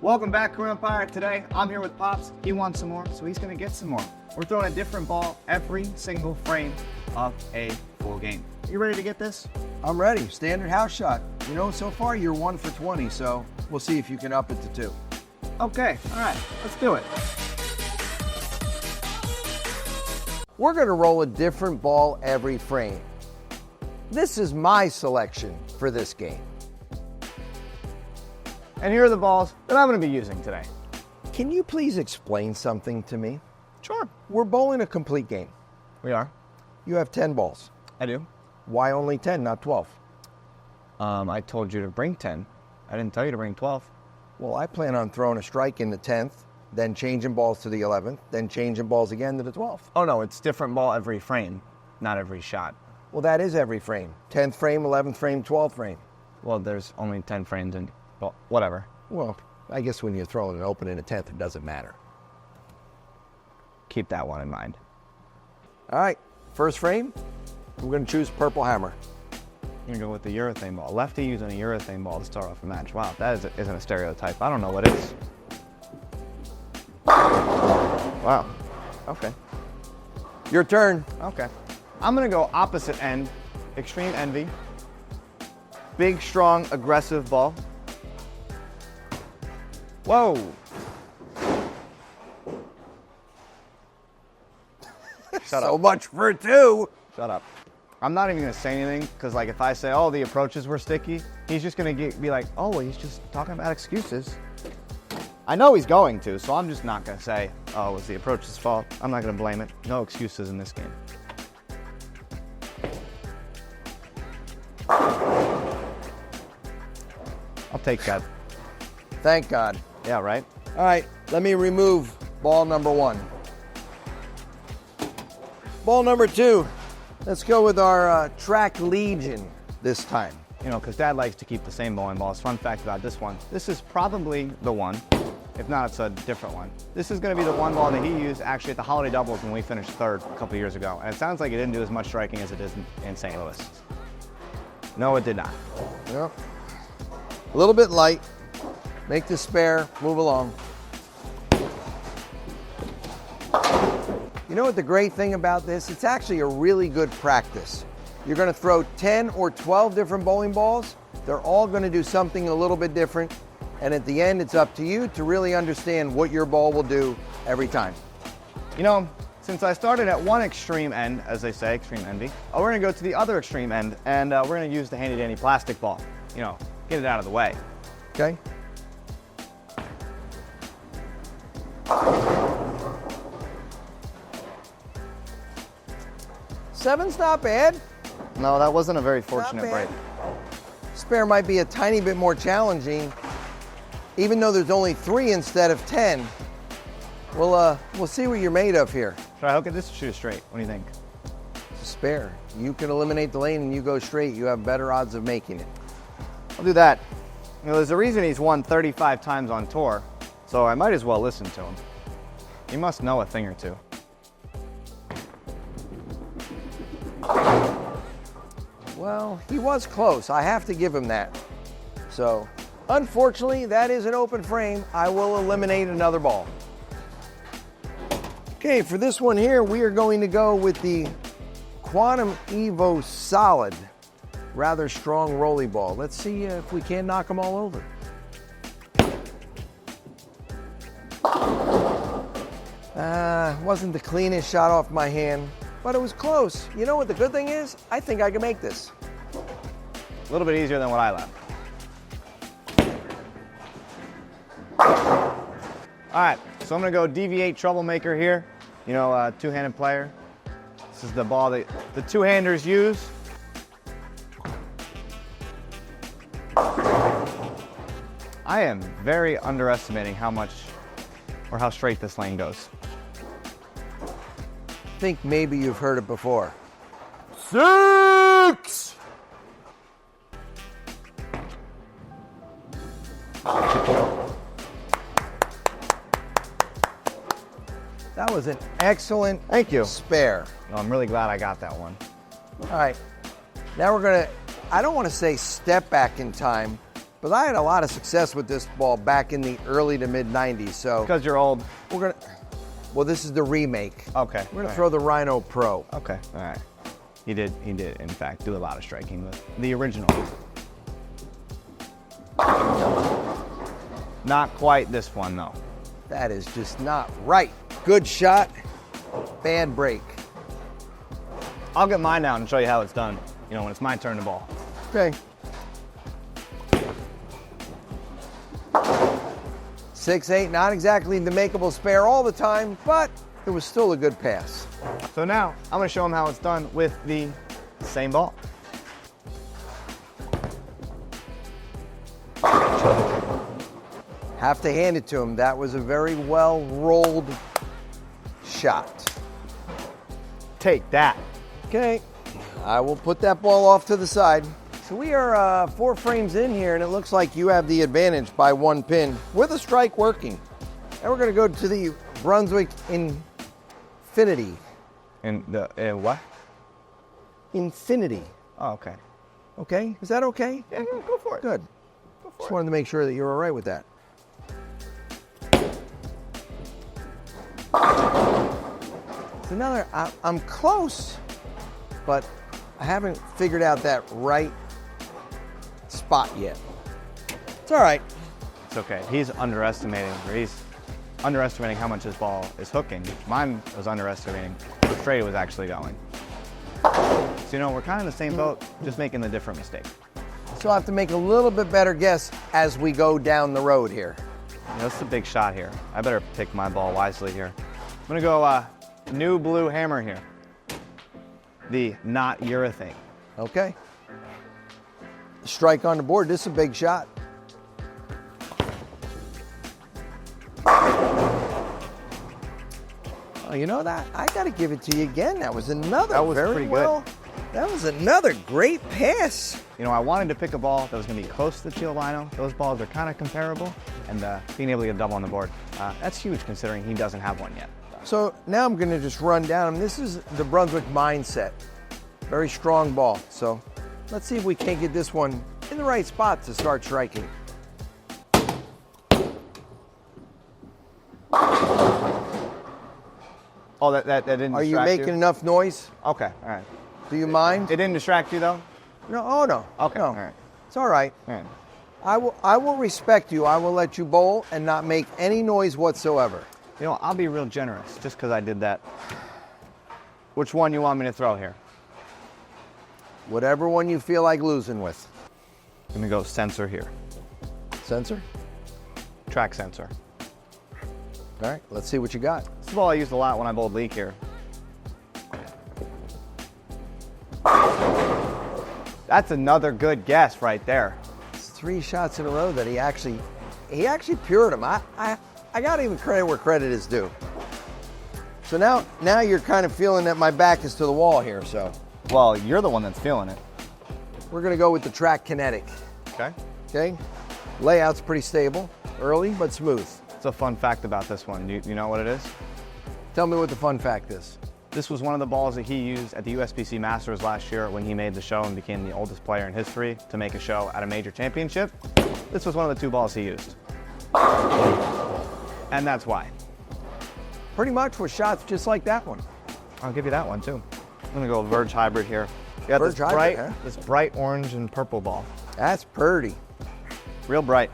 Welcome back, Crew Empire. Today, I'm here with Pops. He wants some more, so he's gonna get some more. We're throwing a different ball every single frame of a full game. You ready to get this? I'm ready. Standard house shot. You know, so far you're 1 for 20, so we'll see if you can up it to 2. Okay, all right, let's do it. We're gonna roll a different ball every frame. This is my selection for this game. And here are the balls that I'm gonna be using today. Can you please explain something to me? Sure. We're bowling a complete game. We are. You have 10 balls. I do. Why only 10, not 12? I told you to bring 10. I didn't tell you to bring 12. Well, I plan on throwing a strike in the 10th, then changing balls to the 11th, then changing balls again to the 12th. Oh no, it's different ball every frame, not every shot. Well, that is every frame. 10th frame, 11th frame, 12th frame. Well, there's only 10 frames and, well, whatever. Well, I guess when you're throwing an open in a 10th, it doesn't matter. Keep that one in mind. All right, first frame, I'm going to choose purple hammer. I'm going to go with the urethane ball. Lefty using a urethane ball to start off a match. Wow, that isn't a stereotype. I don't know what is. Wow, okay. Your turn. Okay. I'm going to go opposite end, extreme envy. Big, strong, aggressive ball. Whoa. Shut So up. much for 2. Shut up. I'm not even gonna say anything, because like if I say, oh, the approaches were sticky, he's just gonna be like, oh, well, he's just talking about excuses. I know he's going to, so I'm just not gonna say, oh, it was the approach's fault. I'm not gonna blame it. No excuses in this game. I'll take that. Thank God. Yeah, right? All right, let me remove ball number 1. Ball number 2. Let's go with our Track Legion this time. You know, because Dad likes to keep the same bowling balls. Fun fact about this one, this is probably the one. If not, it's a different one. This is going to be the one ball that he used actually at the Holiday Doubles when we finished 3rd a couple years ago. And it sounds like it didn't do as much striking as it did in St. Louis. No, it did not. Yep. A little bit light. Make the spare, move along. You know what the great thing about this? It's actually a really good practice. You're going to throw 10 or 12 different bowling balls. They're all going to do something a little bit different. And at the end, it's up to you to really understand what your ball will do every time. You know, since I started at one extreme end, as they say, extreme envy, we're going to go to the other extreme end, and we're going to use the handy-dandy plastic ball. You know, get it out of the way. Okay? Seven's not bad. No, that wasn't a very fortunate break. Spare might be a tiny bit more challenging, even though there's only 3 instead of 10. We'll see what you're made of here. Should I hook it this or shoot it straight? What do you think? It's a spare. You can eliminate the lane and you go straight. You have better odds of making it. I'll do that. You know, there's a reason he's won 35 times on tour, so I might as well listen to him. He must know a thing or two. Well, he was close. I have to give him that. So, unfortunately, that is an open frame. I will eliminate another ball. Okay, for this one here, we are going to go with the Quantum Evo Solid. Rather strong rolly ball. Let's see if we can knock them all over. Wasn't the cleanest shot off my hand, but it was close. You know what the good thing is? I think I can make this. A little bit easier than what I left. All right, so I'm gonna go deviate troublemaker here. You know, two-handed player. This is the ball that the two-handers use. I am very underestimating how much or how straight this lane goes. I think maybe you've heard it before. 6! That was an excellent Thank you. spare. No, I'm really glad I got that one. All right, now we're gonna, I don't want to say step back in time, But I had a lot of success with this ball back in the early to mid 90s. So Because you're old. well, this is the remake. Okay. We're gonna throw the Rhino Pro. Okay. All right. He did, in fact, do a lot of striking with the original. Not quite this one, though. That is just not right. Good shot, bad break. I'll get mine out and show you how it's done, you know, when it's my turn to ball. Okay. 6-8, not exactly the makeable spare all the time, but it was still a good pass. So now, I'm gonna show him how it's done with the same ball. Have to hand it to him. That was a very well rolled shot. Take that. Okay, I will put that ball off to the side. So we are 4 frames in here, and it looks like you have the advantage by 1 pin with a strike working. And we're going to go to the Brunswick Infinity. And the what? Infinity. Oh, okay. Okay, is that okay? Yeah, go for it. Good. Just wanted to make sure that you're all right with that. It's another, I'm close, but I haven't figured out that right spot yet. It's all right. It's okay. He's underestimating how much his ball is hooking. Mine was underestimating how straight it was actually going. So, you know, we're kind of in the same boat, just making the different mistake. So I'll have to make a little bit better guess as we go down the road here. You know, this is a big shot here. I better pick my ball wisely here. I'm gonna go new blue hammer here. The not urethane. Okay. Strike on the board. This is a big shot. Oh, you know that? I got to give it to you again. That was another That was very pretty well. good. That was another great pass. You know, I wanted to pick a ball that was gonna be close to the teal lino. Those balls are kind of comparable, and being able to get a double on the board, that's huge considering he doesn't have one yet. So now I'm going to just run down. This is the Brunswick mindset. Very strong ball. So let's see if we can't get this one in the right spot to start striking. Oh, that didn't Are you distract making enough noise? Okay, all right. Do you mind? It didn't distract you though? No, oh no. Okay, no. all right. It's all right. All right. I will respect you. I will let you bowl and not make any noise whatsoever. You know, I'll be real generous just because I did that. Which one you want me to throw here? Whatever one you feel like losing with. I'm gonna go sensor here. Sensor? Track sensor. All right, let's see what you got. This is a ball I used a lot when I bowled league here. That's another good guess right there. It's 3 shots in a row that he actually pured them. I got to even credit where credit is due. So now you're kind of feeling that my back is to the wall here. So Well, you're the one that's feeling it. we're going to go with the track kinetic. Okay. Okay, layout's pretty stable, early but smooth. It's a fun fact about this one. You know what it is? Tell me what the fun fact is. This was one of the balls that he used at the USBC Masters last year when he made the show and became the oldest player in history to make a show at a major championship. This was one of the 2 balls he used. And that's why. Pretty much with shots just like that one. I'll give you that one too. I'm gonna go Verge Hybrid here. You got Verge Hybrid, huh? this bright orange and purple ball. That's purty. Real bright.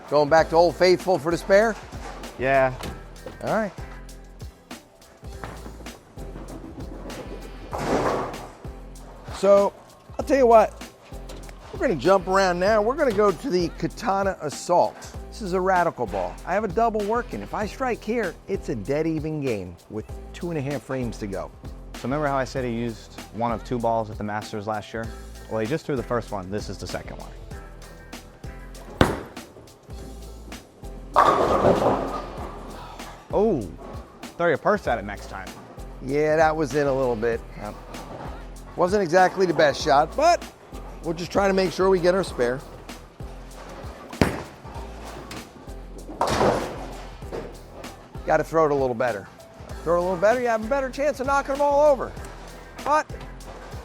Going back to Old Faithful for the spare? Yeah. All right. So, I'll tell you what. We're going to jump around now. We're going to go to the Katana Assault. This is a radical ball. I have a double working. If I strike here, it's a dead even game with 2.5 frames to go. So remember how I said he used one of 2 balls at the Masters last year? Well, he just threw the first one. This is the second one. Oh, throw your purse at it next time. Yeah, that was in a little bit. Yep. Wasn't exactly the best shot, but we'll just try to make sure we get our spare. Got to throw it a little better. Throw it a little better, you have a better chance of knocking them all over. But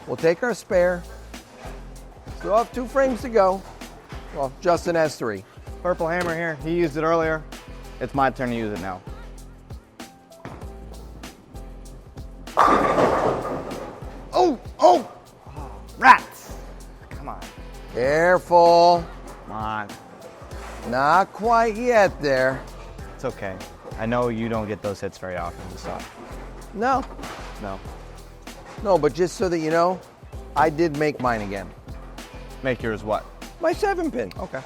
we'll take our spare. Still have 2 frames to go. Well, Justin has 3. Purple hammer here. He used it earlier. It's my turn to use it now. Oh! Rats! Come on. Careful. Come on. Not quite yet there. It's okay. I know you don't get those hits very often, so. No. No. No, but just so that you know, I did make mine again. Make yours what? My 7-pin. Okay.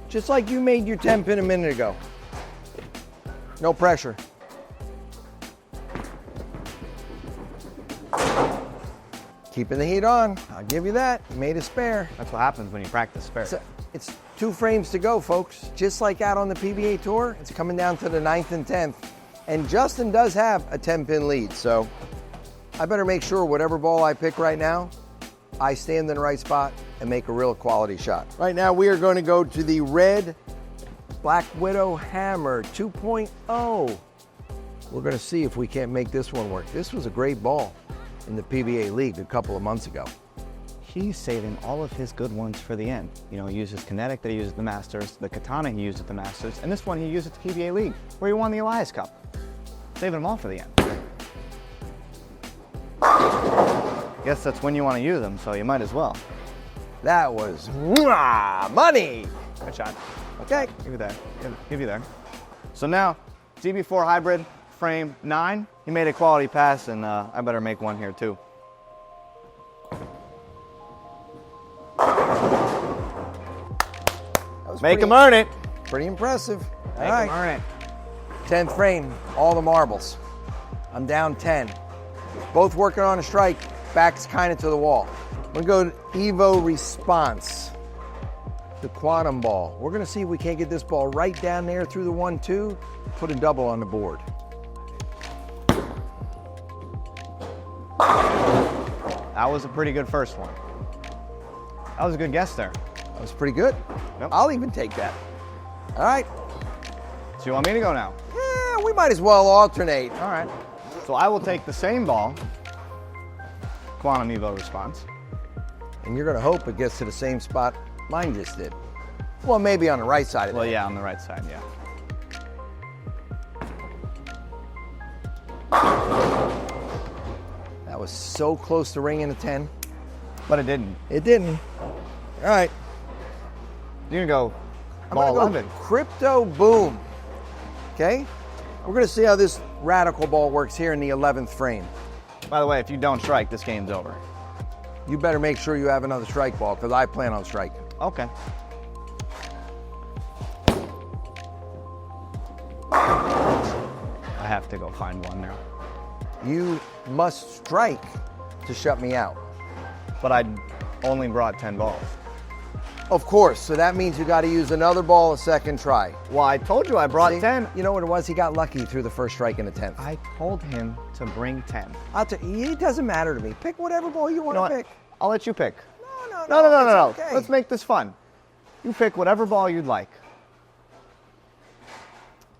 Just like you made your 10-pin a minute ago. No pressure. Keeping the heat on. I'll give you that. You made a spare. That's what happens when you practice spare. So it's 2 frames to go, folks. Just like out on the PBA Tour, it's coming down to the 9th and 10th. And Justin does have a 10-pin lead, so I better make sure whatever ball I pick right now, I stand in the right spot and make a real quality shot. Right now, we are going to go to the red Black Widow Hammer 2.0. We're going to see if we can't make this one work. This was a great ball in the PBA League a couple of months ago. He's saving all of his good ones for the end. You know, he uses kinetic that he used at the Masters, the katana he used at the Masters, and this one he used at the PBA League, where he won the Elias Cup. Saving them all for the end. Guess that's when you want to use them, so you might as well. That was money. Good shot. Okay. Give you there. Give you there. So now, DB4 hybrid, frame 9. He made a quality pass, and I better make one here too. Make him earn it. Pretty impressive. Make him earn it. 10th frame, all the marbles. I'm down 10. Both working on a strike, back's kind of to the wall. I'm gonna go to Evo Response, the quantum ball. We're gonna see if we can't get this ball right down there through the 1-2, put a double on the board. That was a pretty good first one. That was a good guess there. That was pretty good. Yep. I'll even take that. All right. So you want me to go now? Yeah, we might as well alternate. All right. So I will take the same ball, quantum Evo Response. And you're gonna hope it gets to the same spot mine just did. Well, maybe on the right side of it. Well, yeah, on the right side, yeah. That was so close to ringing a 10. But it didn't. It didn't. All right. You're gonna go I'm ball gonna go 11. Crypto Boom. Okay? We're gonna see how this radical ball works here in the 11th frame. By the way, if you don't strike, this game's over. You better make sure you have another strike ball, because I plan on striking. Okay. I have to go find one now. You must strike to shut me out. But I only brought 10 balls. Of course, so that means you gotta use another ball a second try. Well, I told you I brought See, 10. You know what it was? He got lucky through the first strike in the 10th. I told him to bring 10. It doesn't matter to me. Pick whatever ball you want You know to what? pick. I'll let you pick. No. No. It's okay. Let's make this fun. You pick whatever ball you'd like.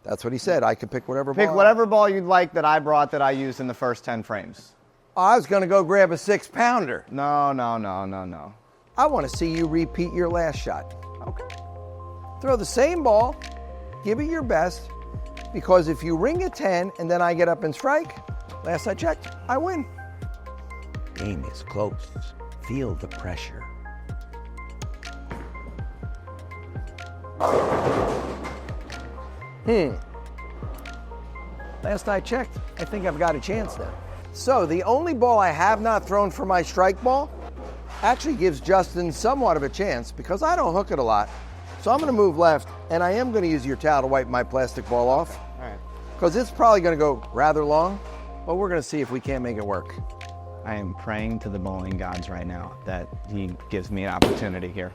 That's what he said. I could pick whatever ball. Pick whatever ball you'd like that I brought that I used in the first 10 frames. I was going to go grab a 6-pounder. No. I want to see you repeat your last shot. Okay. Throw the same ball, give it your best, because if you ring a 10 and then I get up and strike, last I checked, I win. Game is close. Feel the pressure. Last I checked, I think I've got a chance now. So the only ball I have not thrown for my strike ball actually gives Justin somewhat of a chance because I don't hook it a lot. So I'm gonna move left and I am gonna use your towel to wipe my plastic ball off. All right. Because it's probably gonna go rather long, but we're gonna see if we can't make it work. I am praying to the bowling gods right now that he gives me an opportunity here.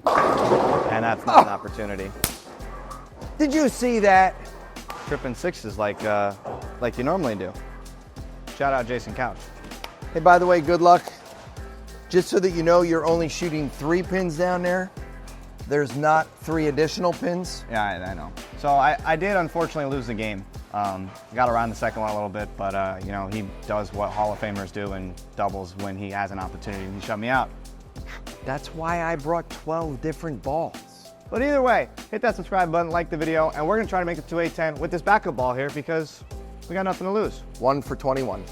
And that's not an opportunity. Did you see that? Tripping sixes like you normally do. Shout out Jason Couch. Hey, by the way, good luck. Just so that you know, you're only shooting 3 pins down there. There's not 3 additional pins. Yeah, I know. So I did unfortunately lose the game. Got around the second one a little bit, but you know, he does what Hall of Famers do and doubles when he has an opportunity. He shut me out. That's why I brought 12 different balls. But either way, hit that subscribe button, like the video, and we're gonna try to make it to 810 with this backup ball here because we got nothing to lose. 1 for 21.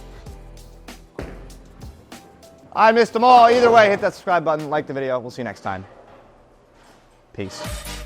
I missed them all. Either way, hit that subscribe button, like the video. We'll see you next time. Peace.